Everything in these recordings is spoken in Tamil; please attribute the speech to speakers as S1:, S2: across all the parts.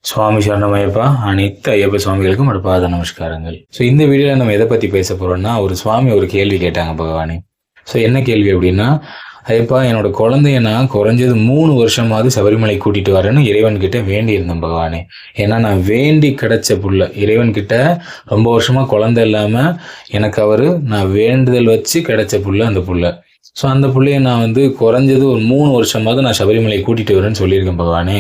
S1: சுவாமி சரணமையப்பா. அனைத்து ஐயப்ப சுவாமிகளுக்கும் ஒரு பாத நமஸ்காரங்கள். ஸோ இந்த வீடியோவில் நம்ம எதை பற்றி பேச போகிறோம்னா, ஒரு சுவாமி ஒரு கேள்வி கேட்டாங்க பகவானே. ஸோ என்ன கேள்வி அப்படின்னா, ஐயப்பா என்னோட குழந்தைய நான் குறைஞ்சது 3 வருஷமாவது சபரிமலை கூட்டிகிட்டு வரேன்னு இறைவன்கிட்ட வேண்டியிருந்தேன் பகவானே. ஏன்னா நான் வேண்டி கிடைச்ச புள்ள இறைவன்கிட்ட ரொம்ப வருஷமாக குழந்தை இல்லாமல் எனக்கு நான் வேண்டுதல் வச்சு கிடைச்ச புள்ள அந்த புள்ள. ஸோ அந்த பிள்ளைய நான் குறைஞ்சது ஒரு 3 வருஷமாவது நான் சபரிமலை கூட்டிகிட்டு வரேன்னு சொல்லியிருக்கேன் பகவானே.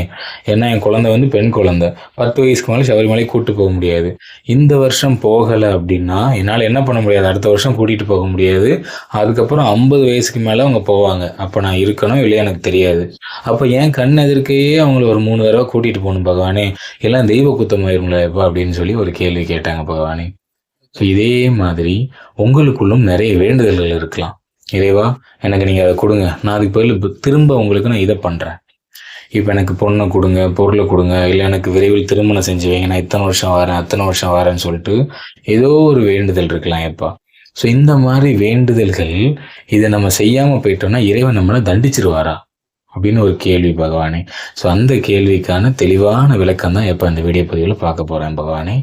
S1: ஏன்னா என் குழந்தை பெண் குழந்தை, 10 வயசுக்கு மேலே சபரிமலை கூப்பிட்டு போக முடியாது. இந்த வருஷம் போகலை அப்படின்னா என்னால் என்ன பண்ண முடியாது, அடுத்த வருஷம் கூட்டிகிட்டு போக முடியாது. அதுக்கப்புறம் 50 வயசுக்கு மேலே அவங்க போவாங்க. அப்போ நான் இருக்கணும் இல்லையா எனக்கு தெரியாது. அப்போ என் கண் எதிர்க்கையே அவங்கள ஒரு 3 தடவை கூட்டிகிட்டு போகணும் பகவானே, எல்லாம் தெய்வ குத்தமாயிருங்களா எப்போ அப்படின்னு சொல்லி ஒரு கேள்வி கேட்டாங்க பகவானே. ஸோ இதே மாதிரி உங்களுக்குள்ளும் நிறைய வேண்டுதல்கள் இருக்கலாம். இறைவா எனக்கு நீங்கள் அதை கொடுங்க, நான் அதுக்கு பதில் திரும்ப உங்களுக்கு நான் இதை பண்ணுறேன். இப்போ எனக்கு பொண்ணை கொடுங்க, பொருளை கொடுங்க, இல்லை எனக்கு விரைவில் திருமணம் செஞ்சு வைங்க, நான் இத்தனை வருஷம் வரேன் அத்தனை வருஷம் வரேன்னு சொல்லிட்டு ஏதோ ஒரு வேண்டுதல் இருக்கலாம் எப்பா. ஸோ இந்த மாதிரி வேண்டுதல்கள் இதை நம்ம செய்யாமல் போயிட்டோம்னா இறைவன் நம்மளை தண்டிச்சிருவாரா அப்படின்னு ஒரு கேள்வி பகவானே. ஸோ அந்த கேள்விக்கான தெளிவான விளக்கம் தான் எப்போ இந்த வீடியோ பதிவில் பார்க்க போகிறேன் பகவானே.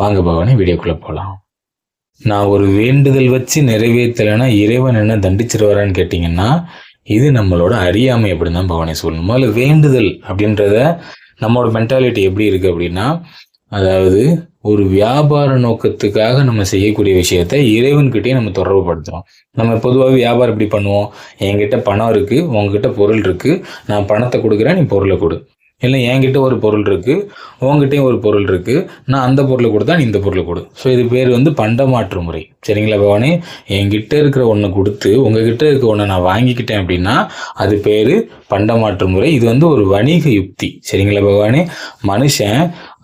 S1: வாங்க பகவானே வீடியோக்குள்ளே போகலாம். நான் ஒரு வேண்டுதல் வச்சு நிறைவேற்றலைன்னா இறைவன் என்ன தண்டிச்சிருவாரான்னு கேட்டிங்கன்னா, இது நம்மளோட அறியாமை அப்படின்னு தான் பகவானே சொல்லணும். முதல்ல வேண்டுதல் அப்படின்றத நம்மளோட மென்டாலிட்டி எப்படி இருக்குது அப்படின்னா, அதாவது ஒரு வியாபார நோக்கத்துக்காக நம்ம செய்யக்கூடிய விஷயத்த இறைவன்கிட்டயே நம்ம தொடர்பு படுத்துகிறோம். நம்ம பொதுவாக வியாபாரம் எப்படி பண்ணுவோம், என்கிட்ட பணம் இருக்குது, உங்ககிட்ட பொருள் இருக்குது, நான் பணத்தை கொடுக்குறேன், நீ பொருளை கொடு. இல்லை என்கிட்ட ஒரு பொருள் இருக்குது, உங்ககிட்டையும் ஒரு பொருள் இருக்குது, நான் அந்த பொருளை கொடுத்தா நீ இந்த பொருளை கொடு. ஸோ இது பேர் பண்டமாற்று முறை. சரிங்களா பகவானே? என்கிட்ட இருக்கிற ஒன்றை கொடுத்து உங்ககிட்ட இருக்க ஒன்றை நான் வாங்கிக்கிட்டேன் அப்படின்னா அது பேர் பண்டமாற்று முறை. இது ஒரு வணிக யுக்தி. சரிங்களா பகவானே? மனுஷன்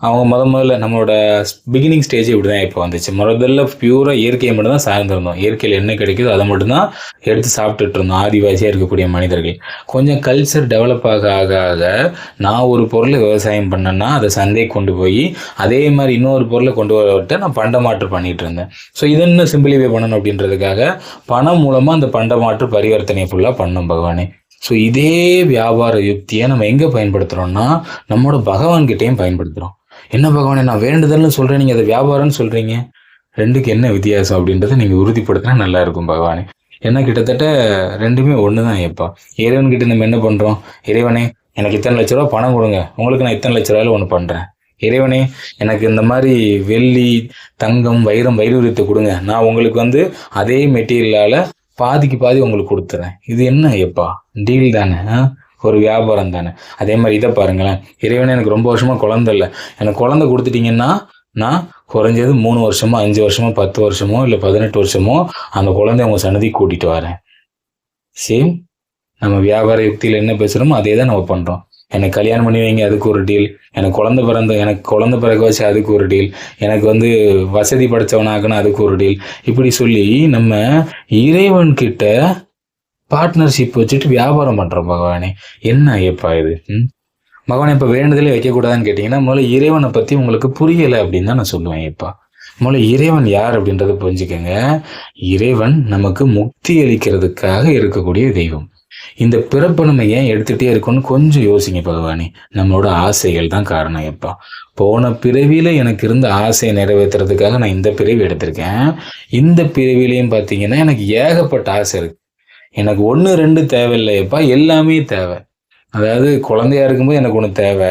S1: அவங்க முதல்ல நம்மளோட பிகினிங் ஸ்டேஜ் இப்படி தான் இப்போ வந்துச்சு. முதல்ல பியூராக இயற்கையை மட்டும் தான் சார்ந்திருந்தோம். இயற்கையில் என்ன கிடைக்குதோ அதை மட்டும்தான் எடுத்து சாப்பிட்டுட்டு இருந்தோம் ஆதிவாசியாக இருக்கக்கூடிய மனிதர்கள். கொஞ்சம் கல்ச்சர் டெவலப் ஆக ஆக ஆக நான் ஒரு பொருளை விவசாயம் பண்ணேன்னா அதை சந்தைக்கு கொண்டு போய் அதே மாதிரி இன்னொரு பொருளை கொண்டு வரவிட்டு நான் பண்டமாற்று பண்ணிகிட்டு இருந்தேன். ஸோ இதை இன்னும் சிம்பிளிஃபை பண்ணணும் அப்படின்றதுக்காக பணம் மூலமாக அந்த பண்டமாற்று பரிவர்த்தனை ஃபுல்லாக பண்ணோம் பகவானே. ஸோ இதே வியாபார யுக்தியை நம்ம எங்கே பயன்படுத்துகிறோம்னா நம்மளோட பகவான்கிட்டையும் பயன்படுத்துகிறோம். என்ன பகவானே நான் வேண்டுதல்னு சொல்கிறேன், நீங்கள் அதை வியாபாரம்னு சொல்கிறீங்க, ரெண்டுக்கு என்ன வித்தியாசம் அப்படின்றத நீங்கள் உறுதிப்படுத்தினா நல்லா இருக்கும் பகவானே. ஏன்னா கிட்டத்தட்ட ரெண்டுமே ஒன்று தான். எப்பா இறைவன்கிட்ட நம்ம என்ன பண்ணுறோம், இறைவனே எனக்கு இத்தனை லட்ச ரூபா பணம் கொடுங்க, உங்களுக்கு நான் இத்தனை லட்ச ரூபாயில் ஒன்று பண்ணுறேன். இறைவனே எனக்கு இந்த மாதிரி வெள்ளி தங்கம் வைரம் வைரூரியத்தை கொடுங்க, நான் உங்களுக்கு அதே மெட்டீரியலால் பாதிக்கு பாதி உங்களுக்கு கொடுத்துறேன். இது என்ன எப்பா டீல் தானே, ஒரு வியாபாரம் தானே. அதே மாதிரி இதை பாருங்களேன், இறைவனே எனக்கு ரொம்ப வருஷமாக குழந்தை இல்லை, எனக்கு குழந்தை கொடுத்துட்டிங்கன்னா நான் குறைஞ்சது 3 வருஷமோ 5 வருஷமோ 10 வருஷமோ இல்லை 18 வருஷமோ அந்த குழந்தைய உங்கள் சன்னதி கூட்டிகிட்டு வரேன். சேம் நம்ம வியாபார யுக்தியில் என்ன பேசுகிறோமோ அதே தான் நம்ம பண்ணுறோம். எனக்கு கல்யாணம் பண்ணி வைங்க, அதுக்கு ஒரு டீல். எனக்கு குழந்தை பிறகு வச்சு அதுக்கு ஒரு டீல். எனக்கு வசதி படைச்சவனாக்குன்னு அதுக்கு ஒரு டீல். இப்படி சொல்லி நம்ம இறைவன்கிட்ட பார்ட்னர்ஷிப் வச்சுட்டு வியாபாரம் பண்ணுறோம் பகவானே. என்ன ஐயப்பா இது பகவானே? இப்போ வேண்டுதலே வைக்கக்கூடாதுன்னு கேட்டிங்கன்னா முதல்ல இறைவனை பற்றி உங்களுக்கு புரியலை அப்படின்னு தான் நான் சொல்லுவேன். ஐயப்பா முதல்ல இறைவன் யார் அப்படின்றத புரிஞ்சுக்கங்க. இறைவன் நமக்கு முக்தி அளிக்கிறதுக்காக இருக்கக்கூடிய தெய்வம். இந்த பிறப்பை நம்ம ஏன் எடுத்துகிட்டே இருக்கோன்னு கொஞ்சம் யோசிங்க பகவானே. நம்மளோட ஆசைகள் தான் காரணம். எப்பா போன பிறவியில் எனக்கு இருந்த ஆசையை நிறைவேற்றுறதுக்காக நான் இந்த பிறவி எடுத்திருக்கேன். இந்த பிறவிலையும் பார்த்தீங்கன்னா எனக்கு ஏகப்பட்ட ஆசை இருக்குது. எனக்கு 1 2 தேவையில்லையப்பா, எல்லாமே தேவை. அதாவது குழந்தையா இருக்கும்போது எனக்கு ஒன்று தேவை,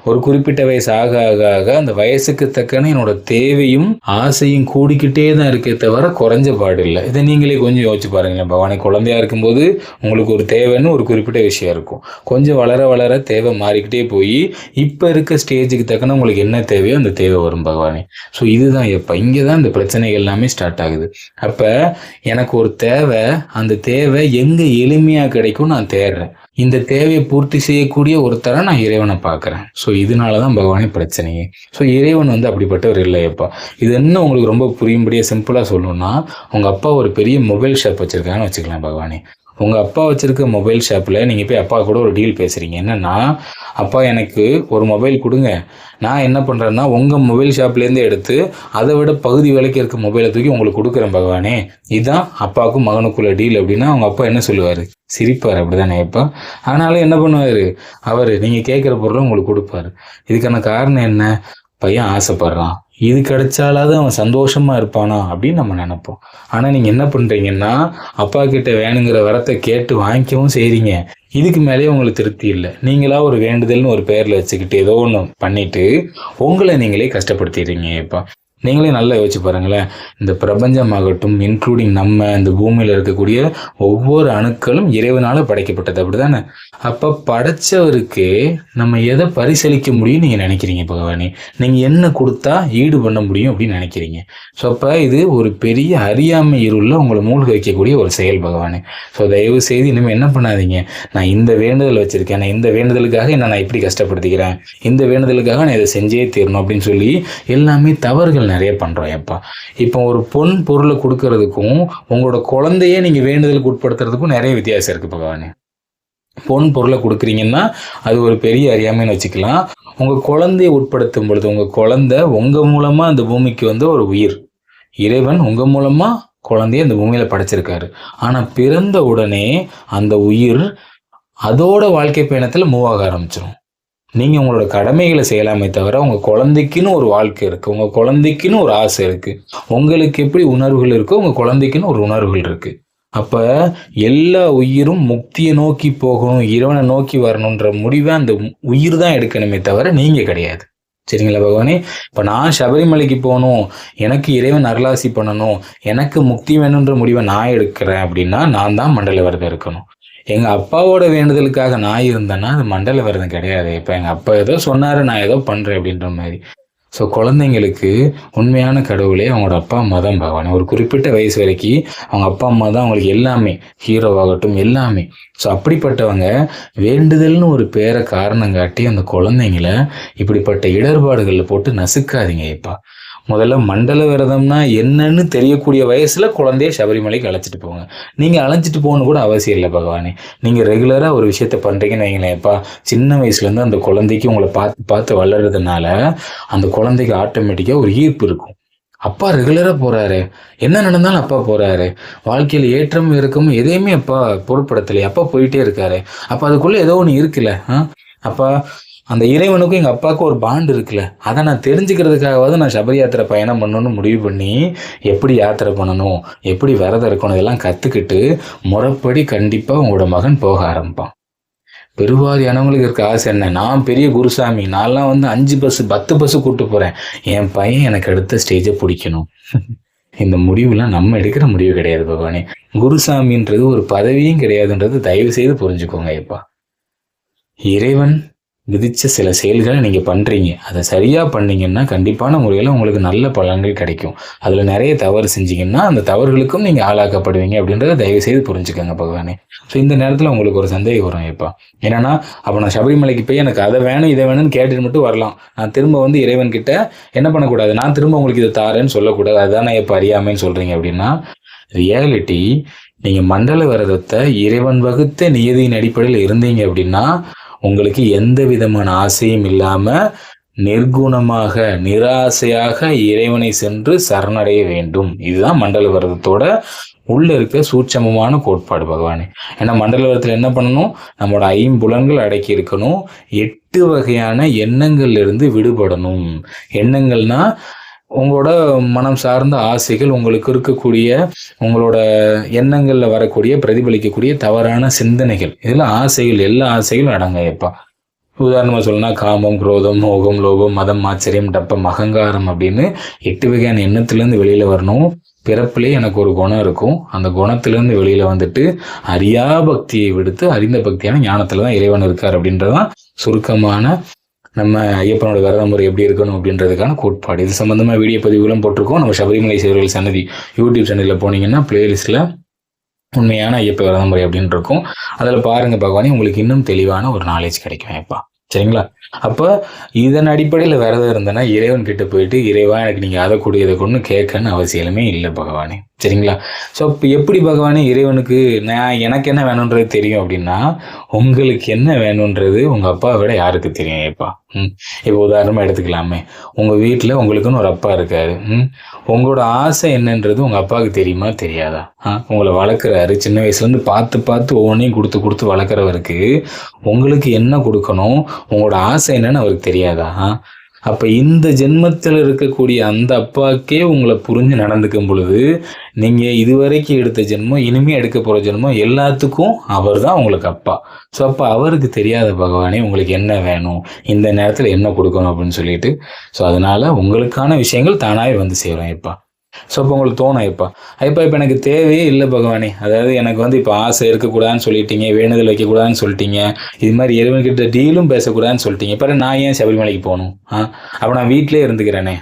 S1: ஒரு குறிப்பிட்ட வயசு ஆக ஆக ஆக அந்த வயசுக்கு தக்கன என்னோட தேவையும் ஆசையும் கூடிக்கிட்டே தான் இருக்கே தவிர குறைஞ்ச பாடு இல்லை. இதை நீங்களே கொஞ்சம் யோசிச்சு பாருங்களேன் பகவானே. குழந்தையா இருக்கும்போது உங்களுக்கு ஒரு தேவைன்னு ஒரு குறிப்பிட்ட விஷயம் இருக்கும். கொஞ்சம் வளர வளர தேவை மாறிக்கிட்டே போய் இப்போ இருக்க ஸ்டேஜுக்கு தக்கன உங்களுக்கு என்ன தேவையோ அந்த தேவை வரும் பகவானே. ஸோ இதுதான் எப்போ இங்கே தான் இந்த பிரச்சனைகள் எல்லாமே ஸ்டார்ட் ஆகுது. அப்போ எனக்கு ஒரு தேவை, அந்த தேவை எங்கே எளிமையாக கிடைக்கும் நான் தேடுறேன். இந்த தேவையை பூர்த்தி செய்யக்கூடிய ஒருத்தரை நான் இறைவனை பார்க்குறேன். ஸோ இதனால தான் பகவானே பிரச்சனையே. ஸோ இறைவன் அப்படிப்பட்டவர் இல்லையப்பா. இது இன்னும் உங்களுக்கு ரொம்ப புரியும்படியாக சிம்பிளாக சொல்லணும்னா, உங்கள் அப்பா ஒரு பெரிய மொபைல் ஷாப் வச்சுருக்காங்கன்னு வச்சுக்கலாம் பகவானே. உங்கள் அப்பா வச்சுருக்க மொபைல் ஷாப்பில் நீங்கள் போய் அப்பா கூட ஒரு டீல் பேசுகிறீங்க. என்னென்னா, அப்பா எனக்கு ஒரு மொபைல் கொடுங்க, நான் என்ன பண்ணுறேன்னா உங்கள் மொபைல் ஷாப்லேருந்து எடுத்து அதை விட பகுதி விலைக்கு இருக்க மொபைலை தூக்கி உங்களுக்கு கொடுக்குறேன் பகவானே. இதுதான் அப்பாவுக்கும் மகனுக்குள்ள டீல் அப்படின்னா அவங்க அப்பா என்ன சொல்லுவார், சிரிப்பார், அப்படிதானே ஐயப்பா? ஆனாலும் என்ன பண்ணுவாரு அவரு, நீங்க கேட்குற பொருளை உங்களுக்கு கொடுப்பாரு. இதுக்கான காரணம் என்ன? பையன் ஆசைப்படுறான், இது கிடைச்சாலாவது அவன் சந்தோஷமா இருப்பானா அப்படின்னு நம்ம நினைப்போம். ஆனா நீங்க என்ன பண்றீங்கன்னா, அப்பா கிட்ட வேணுங்கிற வரத்தை கேட்டு வாங்கிக்கவும் செய்றீங்க. இதுக்கு மேலேயே உங்களுக்கு திருப்தி இல்லை. நீங்களா ஒரு வேண்டுதல்னு ஒரு பேர்ல வச்சுக்கிட்டு ஏதோ ஒன்று பண்ணிட்டு உங்களை நீங்களே கஷ்டப்படுத்திடுறீங்க. இப்போ நீங்களே நல்லா யோசிச்சு பாருங்களேன். இந்த பிரபஞ்சமாகட்டும், இன்க்ளூடிங் நம்ம இந்த பூமியில் இருக்கக்கூடிய ஒவ்வொரு அணுக்களும் இறைவனால படைக்கப்பட்டது, அப்படிதானே? அப்ப படைச்சவருக்கு நம்ம எதை பரிசளிக்க முடியும் நீங்க நினைக்கிறீங்க பகவானே? நீங்க என்ன கொடுத்தா ஈடு பண்ண முடியும் அப்படின்னு நினைக்கிறீங்க? ஸோ அப்ப இது ஒரு பெரிய அறியாமை இருள உங்களை மூழ்க வைக்கக்கூடிய ஒரு செயல் பகவானே. ஸோ தயவு செய்து இனிமேல் என்ன பண்ணாதீங்க, நான் இந்த வேண்டுதல் வச்சிருக்கேன், நான் இந்த வேண்டுதலுக்காக என்ன நான் இப்படி கஷ்டப்படுத்திக்கிறேன், இந்த வேண்டுதலுக்காக நான் இதை செஞ்சே தீரணும் அப்படின்னு சொல்லி எல்லாமே தவறுகள் நிறைய பண்றோம். எப்பா இப்போ ஒரு பொன் பொருளை கொடுக்கறதுக்கும் உங்களோட குழந்தைய நீங்க வேண்டுதலுக்கு உட்படுத்துறதுக்கும் நிறைய வித்தியாசம் இருக்கு பகவானே. பொன் பொருளை கொடுக்குறீங்கன்னா அது ஒரு பெரிய அறியாமைன்னு வச்சுக்கலாம். உங்க குழந்தைய உட்படுத்தும் பொழுது உங்க குழந்தை உங்க மூலமா அந்த பூமிக்கு வந்து ஒரு உயிர். இறைவன் உங்க மூலமா குழந்தைய அந்த பூமியில படைச்சிருக்காரு. ஆனா பிறந்த உடனே அந்த உயிர் அதோட வாழ்க்கை பயணத்துல மூவ் ஆக ஆரம்பிச்சிடும். நீங்கள் உங்களோட கடமைகளை செய்யலாமே தவிர உங்கள் குழந்தைக்குன்னு ஒரு வாழ்க்கை இருக்குது, உங்கள் குழந்தைக்குன்னு ஒரு ஆசை இருக்குது. உங்களுக்கு எப்படி உணர்வுகள் இருக்கோ உங்கள் குழந்தைக்குன்னு ஒரு உணர்வுகள் இருக்குது. அப்போ எல்லா உயிரும் முக்தியை நோக்கி போகணும், இறைவனை நோக்கி வரணுன்ற முடிவை அந்த உயிர் தான் எடுக்கணுமே தவிர நீங்கள் கிடையாது. சரிங்களா பகவானே? இப்போ நான் சபரிமலைக்கு போகணும், எனக்கு இறைவன் அருளாசி பண்ணணும், எனக்கு முக்தி வேணுன்ற முடிவை நான் எடுக்கிறேன் அப்படின்னா நான் தான் மண்டல விரதம் இருக்கணும். எங்கள் அப்பாவோட வேண்டுதலுக்காக நான் இருந்தேன்னா அது மண்டல விரதம் கிடையாது. இப்போ எங்கள் அப்பா ஏதோ சொன்னார், நான் ஏதோ பண்ணுறேன் அப்படின்ற மாதிரி. ஸோ குழந்தைங்களுக்கு உண்மையான கடவுளே அவங்களோட அப்பா அம்மா தான் பகவான். ஒரு குறிப்பிட்ட வயசு வரைக்கும் அவங்க அப்பா அம்மா தான் அவங்களுக்கு எல்லாமே, ஹீரோவாகட்டும் எல்லாமே. ஸோ அப்படிப்பட்டவங்க வேண்டுதல்னு ஒரு பேரை காரணம் காட்டி அந்த குழந்தைங்கள இப்படிப்பட்ட இடர்பாடுகளில் போட்டு நசுக்காதீங்க. இப்போ முதல்ல மண்டல விரதம்னா என்னன்னு தெரியக்கூடிய வயசுல குழந்தைய சபரிமலைக்கு அழைச்சிட்டு போங்க. நீங்க அழைச்சிட்டு போகணும் கூட அவசியம் இல்லை பகவானே. நீங்க ரெகுலரா ஒரு விஷயத்த பண்றீங்கன்னு வைங்களேன்ப்பா, சின்ன வயசுல இருந்து அந்த குழந்தைக்கு உங்களை பார்த்து பார்த்து வளர்றதுனால அந்த குழந்தைக்கு ஆட்டோமேட்டிக்கா ஒரு ஈர்ப்பு இருக்கும். அப்பா ரெகுலரா போறாரு, என்ன நடந்தாலும் அப்பா போறாரு, வாழ்க்கையில ஏற்றம் இருக்கும் எதையுமே அப்பா பொருட்படுத்தலையே, அப்பா போயிட்டே இருக்காரு, அப்ப அதுக்குள்ள ஏதோ ஒன்று இருக்குல்ல. அப்பா அந்த இறைவனுக்கும் எங்கள் அப்பாவுக்கும் ஒரு பாண்டு இருக்குல்ல, அதை நான் தெரிஞ்சுக்கிறதுக்காகவாது நான் சபரி யாத்திரை பயணம் பண்ணணும்னு முடிவு பண்ணி எப்படி யாத்திரை பண்ணணும், எப்படி விரதம் இருக்கணும், இதெல்லாம் கற்றுக்கிட்டு முறைப்படி கண்டிப்பாக உங்களோட மகன் போக ஆரம்பிப்பான். பெருவாரியானவங்களுக்கு இருக்க ஆசை என்ன, நான் பெரிய குருசாமி, நான்லாம் வந்து 5 பஸ் 10 பஸ் கூப்பிட்டு போகிறேன், என் பையன் எனக்கு அடுத்த ஸ்டேஜை பிடிக்கணும். இந்த முடிவுலாம் நம்ம எடுக்கிற முடிவு கிடையாது பகவானே. குருசாமின்றது ஒரு பதவியும் கிடையாதுன்றது தயவு செய்து புரிஞ்சுக்கோங்க. எப்பா இறைவன் விதிச்ச சில செயல்களை நீங்கள் பண்ணுறீங்க, அதை சரியாக பண்ணீங்கன்னா கண்டிப்பான முறையில் உங்களுக்கு நல்ல பலன்கள் கிடைக்கும். அதில் நிறைய தவறு செஞ்சீங்கன்னா அந்த தவறுகளுக்கும் நீங்கள் ஆளாக்கப்படுவீங்க அப்படின்றத தயவு செய்து புரிஞ்சுக்கோங்க பகவானே. ஸோ இந்த நேரத்தில் உங்களுக்கு ஒரு சந்தேகம் வரும். எப்பா என்னன்னா, அப்போ நான் சபரிமலைக்கு போய் எனக்கு அதை வேணும் இதை வேணும்னு கேட்டுட்டு மட்டும் வரலாம், நான் திரும்ப வந்து இறைவன் கிட்ட என்ன பண்ணக்கூடாது, நான் திரும்ப உங்களுக்கு இதை தாரேன்னு சொல்லக்கூடாது, அதுதான் எப்போ அறியாமைன்னு சொல்கிறீங்க அப்படின்னா, ரியாலிட்டி நீங்கள் மண்டல விரதத்தை இறைவன் வகுத்த நியதியின் அடிப்படையில் இருந்தீங்க அப்படின்னா உங்களுக்கு எந்த விதமான ஆசையும் இல்லாம நிர்குணமாக நிராசையாக இறைவனை சென்று சரணடைய வேண்டும். இதுதான் மண்டல விரதத்தோட உள்ள இருக்க சூட்சமமான கோட்பாடு பகவானே. ஏன்னா மண்டல விரதத்தில் என்ன பண்ணணும், நம்மளோட 5 புலன்கள் அடக்கி இருக்கணும், 8 வகையான எண்ணங்கள்ல இருந்து விடுபடணும். எண்ணங்கள்னா உங்களோட மனம் சார்ந்த ஆசைகள், உங்களுக்கு இருக்கக்கூடிய உங்களோட எண்ணங்களில் வரக்கூடிய பிரதிபலிக்கக்கூடிய தவறான சிந்தனைகள், இதில் ஆசைகள் எல்லா ஆசைகளும் அடங்க. எப்பா உதாரணமாக சொல்லணும்னா காமம், குரோதம், மோகம், லோபம், மதம், ஆச்சரியம், டப்பம், அகங்காரம் அப்படின்னு 8 வகையான எண்ணத்துலேருந்து வெளியில் வரணும். பிறப்பிலே எனக்கு ஒரு குணம் இருக்கும், அந்த குணத்திலேருந்து வெளியில் வந்துட்டு அறியா பக்தியை விடுத்து அறிந்த பக்தியான ஞானத்தில் தான் இறைவன் இருக்கார் அப்படின்றதான் சுருக்கமான நம்ம ஐயப்பனோட விரத முறை எப்படி இருக்கணும் அப்படின்றதுக்கான கோட்பாடு. இது சம்மந்தமாக வீடியோ பதிவுகளும் போட்டிருக்கோம். நம்ம சபரிமலை சேவர்கள் சன்னதி யூடியூப் சேனலில் போனீங்கன்னா பிளேலிஸ்ட்டில் உண்மையான ஐயப்ப விரத முறை அப்படின்னு இருக்கும், அதில் பாருங்கள் பகவானே, உங்களுக்கு இன்னும் தெளிவான ஒரு நாலேஜ் கிடைக்கும். எப்பா சரிங்களா? அப்போ இதன் அடிப்படையில் விரதம் இருந்தேன்னா இறைவன் கிட்ட போயிட்டு இறைவா எனக்கு நீங்கள் அதை கூடியதை கொண்டு கேட்கன்னு அவசியமே இல்லை பகவானே. சரிங்களா? ஸோ இப்போ எப்படி பகவானே இறைவனுக்கு எனக்கு என்ன வேணுன்றது தெரியும் அப்படின்னா, உங்களுக்கு என்ன வேணுன்றது உங்கள் அப்பாவை விட யாருக்கு தெரியும் ஏப்பா? இப்போ உதாரணமாக எடுத்துக்கலாமே, உங்கள் வீட்டில் உங்களுக்குன்னு ஒரு அப்பா இருக்காரு. உங்களோட ஆசை என்னன்றது உங்கள் அப்பாவுக்கு தெரியுமா தெரியாதா? உங்களை வளர்க்குறாரு, சின்ன வயசுலேருந்து பார்த்து பார்த்து ஒவ்வொன்றையும் கொடுத்து கொடுத்து வளர்க்குறவருக்கு உங்களுக்கு என்ன கொடுக்கணும், உங்களோட ஆசை என்னன்னு அவருக்கு தெரியாதா? அப்போ இந்த ஜென்மத்தில் இருக்கக்கூடிய அந்த அப்பாவுக்கே உங்களை புரிஞ்சு நடந்துக்கும் பொழுது, நீங்கள் இதுவரைக்கும் எடுத்த ஜென்மம், இனிமேல் எடுக்க போகிற ஜென்மம் எல்லாத்துக்கும் அவர் தான் உங்களுக்கு அப்பா. ஸோ அப்போ அவருக்கு தெரியாத பகவானே உங்களுக்கு என்ன வேணும், இந்த நேரத்தில் என்ன கொடுக்கணும் அப்படின்னு சொல்லிட்டு, ஸோ அதனால் உங்களுக்கான விஷயங்கள் தானாகவே வந்து சேரும் எப்பா. ஸோ அப்போ உங்களுக்கு தோணும் இப்போ இப்போ எனக்கு தேவையே இல்லை பகவானே, அதாவது எனக்கு வந்து இப்போ ஆசை இருக்கக்கூடாதுன்னு சொல்லிட்டீங்க, வேண்டுதல் வைக்கக்கூடாதுன்னு சொல்லிட்டீங்க, இது மாதிரி இறைவன்கிட்ட டீலும் பேசக்கூடாதுன்னு சொல்லிட்டீங்க, இப்போ நான் ஏன் சபரிமலைக்கு போகணும்? அப்போ நான் வீட்டிலே இருந்துக்கிறேனே,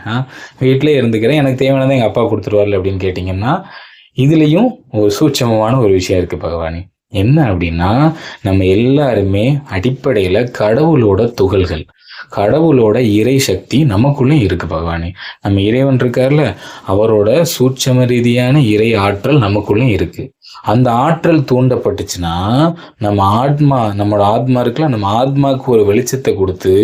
S1: வீட்டிலே இருந்துக்கிறேன், எனக்கு தேவையானதை எங்கள் அப்பா கொடுத்துருவார்ல அப்படின்னு கேட்டிங்கன்னா, இதுலேயும் ஒரு சூட்சமமான ஒரு விஷயம் இருக்குது பகவானே. என்ன அப்படின்னா, நம்ம எல்லாருமே அடிப்படையில் கடவுளோட துகள்கள், கடவுளோட இறை சக்தி நமக்குள்ளே இருக்கு பகவானே. நம்ம இறைவன் இருக்கார்ல, அவரோட சூட்சம ரீதியான இறை ஆற்றல் நமக்குள்ளே இருக்கு. அந்த ஆற்றல் தூண்டப்பட்டுச்சுன்னா நம்மளோட ஆத்மா இருக்குல்ல, நம்ம ஆத்மாவுக்கு ஒரு வெளிச்சத்தை கொடுத்து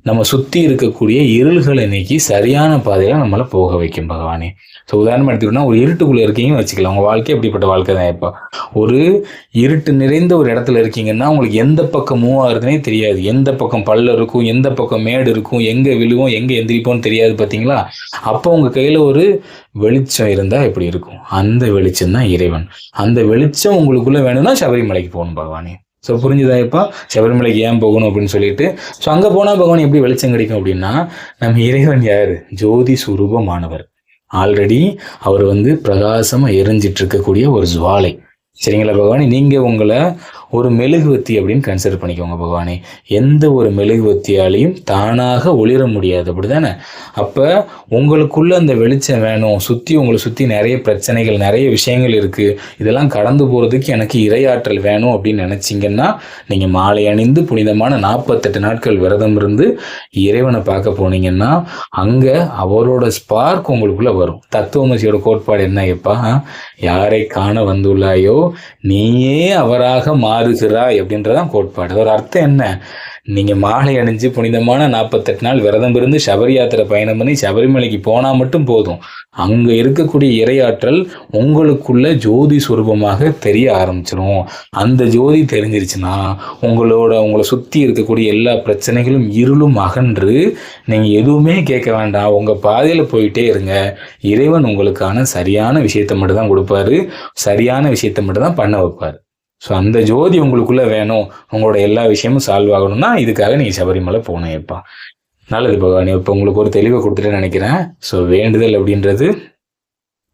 S1: நம்ம சுற்றி இருக்கக்கூடிய இருள்களை நீக்கி சரியான பாதையில் நம்மளை போக வைக்கும் பகவானே. ஸோ உதாரணம் எடுத்துக்கிட்டோம்னா, ஒரு இருட்டுக்குள்ளே இருக்கீங்கன்னு வச்சுக்கலாம், உங்கள் வாழ்க்கை எப்படிப்பட்ட வாழ்க்கை தான். இப்போ ஒரு இருட்டு நிறைந்த ஒரு இடத்துல இருக்கீங்கன்னா உங்களுக்கு எந்த பக்கம் மூவ் ஆகுதுன்னே தெரியாது, எந்த பக்கம் பள்ளம் இருக்கும், எந்த பக்கம் மேடு இருக்கும், எங்கே விழுவோம் எங்கே எந்திரிப்போம்னு தெரியாது பார்த்தீங்களா? அப்போ உங்கள் கையில் ஒரு வெளிச்சம் இருந்தால் எப்படி இருக்கும்? அந்த வெளிச்சம் தான் இறைவன். அந்த வெளிச்சம் உங்களுக்குள்ளே வேணும்னா சபரிமலைக்கு போகணும் பகவானே. ஸோ புரிஞ்சுதா இப்போ சபரிமலைக்கு ஏன் போகணும் அப்படின்னு சொல்லிட்டு? ஸோ அங்கே போனால் பகவான் எப்படி வெளிச்சம் கிடைக்கும் அப்படின்னா, நம்ம இறைவன் யார்? ஜோதி சுரூபமானவர். ஆல்ரெடி அவர் வந்து பிரகாசமாக எரிஞ்சிட்டு இருக்கக்கூடிய ஒரு ஜுவாலை. சரிங்களா பகவானே? நீங்கள் உங்களை ஒரு மெழுகுவத்தி அப்படின்னு கன்சிடர் பண்ணிக்கோங்க பகவானே. எந்த ஒரு மெழுகுவத்தியாலையும் தானாக ஒளிர முடியாது, அப்படி தானே? அப்போ உங்களுக்குள்ள அந்த வெளிச்சம் வேணும், உங்களை சுற்றி நிறைய பிரச்சனைகள், நிறைய விஷயங்கள் இருக்குது, இதெல்லாம் கடந்து போகிறதுக்கு எனக்கு இறையாற்றல் வேணும் அப்படின்னு நினச்சிங்கன்னா, நீங்கள் மாலை அணிந்து புனிதமான 48 நாட்கள் விரதம் இருந்து இறைவனை பார்க்க போனீங்கன்னா அங்கே அவரோட ஸ்பார்க் உங்களுக்குள்ளே வரும். தத்துவமசியோட கோட்பாடு என்ன எப்பா? யாரை காண வந்துள்ளாயோ நீயே அவராக மாறுகிறாய் அப்படின்றதான் கோட்பாடு. அதோட அர்த்தம் என்ன? நீங்கள் மாலை அணிஞ்சு புனிதமான 48 நாள் விரதம் இருந்து சபரி யாத்திரை பயணம் பண்ணி சபரிமலைக்கு போனால் மட்டும் போதும், அங்கே இருக்கக்கூடிய இறையாற்றல் உங்களுக்குள்ள ஜோதி சுரூபமாக தெரிய ஆரம்பிச்சிடும். அந்த ஜோதி தெரிஞ்சிருச்சுன்னா உங்களை சுற்றி இருக்கக்கூடிய எல்லா பிரச்சனைகளும் இருளும் அகன்று நீங்கள் எதுவுமே கேட்க வேண்டாம், உங்கள் பாதையில் போயிட்டே இருங்க. இறைவன் உங்களுக்கான சரியான விஷயத்தை மட்டும் தான் கொடுப்பாரு, சரியான விஷயத்தை மட்டும் தான் பண்ண வைப்பார். ஸோ அந்த ஜோதி உங்களுக்குள்ளே வேணும், உங்களோட எல்லா விஷயமும் சால்வ் ஆகணும்னா இதுக்காக நீங்கள் சபரிமலை போகணும் எப்பா. நல்லது பகவான், இப்போ உங்களுக்கு ஒரு தெளிவை கொடுத்துட்டு நினைக்கிறேன். ஸோ வேண்டுதல் அப்படின்றது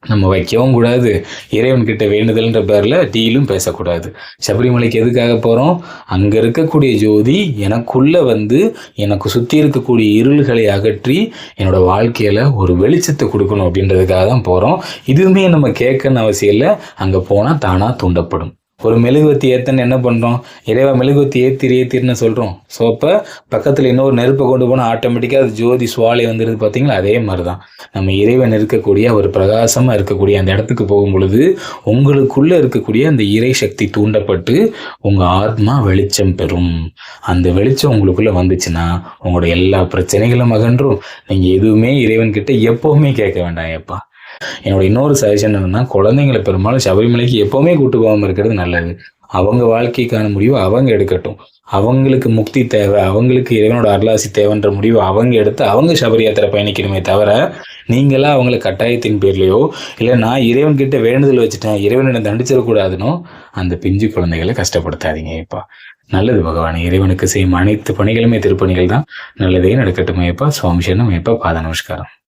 S1: நம்ம வைக்கவும் கூடாது, இறைவன்கிட்ட வேண்டுதல்ன்ற பேரில் டீலும் பேசக்கூடாது. சபரிமலைக்கு எதுக்காக போகிறோம்? அங்கே இருக்கக்கூடிய ஜோதி எனக்குள்ளே வந்து எனக்கு சுற்றி இருக்கக்கூடிய இருள்களை அகற்றி என்னோட வாழ்க்கையில் ஒரு வெளிச்சத்தை கொடுக்கணும் அப்படின்றதுக்காக தான் போகிறோம். இதுவுமே நம்ம கேட்கணும்னு அவசியம் இல்லை, அங்கே போனால் தானாக தூண்டப்படும். ஒரு மெழுகுவத்தி ஏற்றன்னு என்ன பண்ணுறோம்? இறைவா மெழுகுவத்தி ஏற்றிருன்னு சொல்கிறோம். ஸோ அப்போ பக்கத்தில் இன்னொரு நெருப்பை கொண்டு போனால் ஆட்டோமேட்டிக்காக அது ஜோதி சுவாலை வந்துடுது பார்த்தீங்களா? அதே மாதிரி தான் நம்ம இறைவன் இருக்கக்கூடிய ஒரு பிரகாசமாக இருக்கக்கூடிய அந்த இடத்துக்கு போகும் பொழுது உங்களுக்குள்ளே இருக்கக்கூடிய அந்த இறை சக்தி தூண்டப்பட்டு உங்கள் ஆத்மா வெளிச்சம் பெறும். அந்த வெளிச்சம் உங்களுக்குள்ளே வந்துச்சுன்னா உங்களோட எல்லா பிரச்சனைகளும் அகன்றும். நீங்கள் எதுவுமே இறைவன்கிட்ட எப்போவுமே கேட்க வேண்டாம் எப்பா. என்னோட இன்னொரு சஜஷன் என்னன்னா, குழந்தைங்களை பெரும்பாலும் சபரிமலைக்கு எப்பவுமே கூட்டு போகாமல் இருக்கிறது நல்லது. அவங்க வாழ்க்கைக்கான முடிவு அவங்க எடுக்கட்டும். அவங்களுக்கு முக்தி தேவை, அவங்களுக்கு இறைவனோட அருளாசி தேவைன்ற முடிவு அவங்க எடுத்து அவங்க சபரி யாத்திரை பயணிக்கணுமே தவிர, நீங்களாம் அவங்கள கட்டாயத்தின் பேர்லையோ இல்லை நான் இறைவன்கிட்ட வேண்டுதல் வச்சுட்டேன் இறைவனை தண்டிச்சிடக்கூடாதுன்னோ அந்த பிஞ்சு குழந்தைகளை கஷ்டப்படுத்தாதீங்க இப்பா. நல்லது பகவான், இறைவனுக்கு செய்யும் அனைத்து பணிகளுமே திருப்பணிகள் தான். நல்லதே நடக்கட்டும் ஐயப்பா. சுவாமி சரணம் ஐயப்பா. பாத நமஸ்காரம்.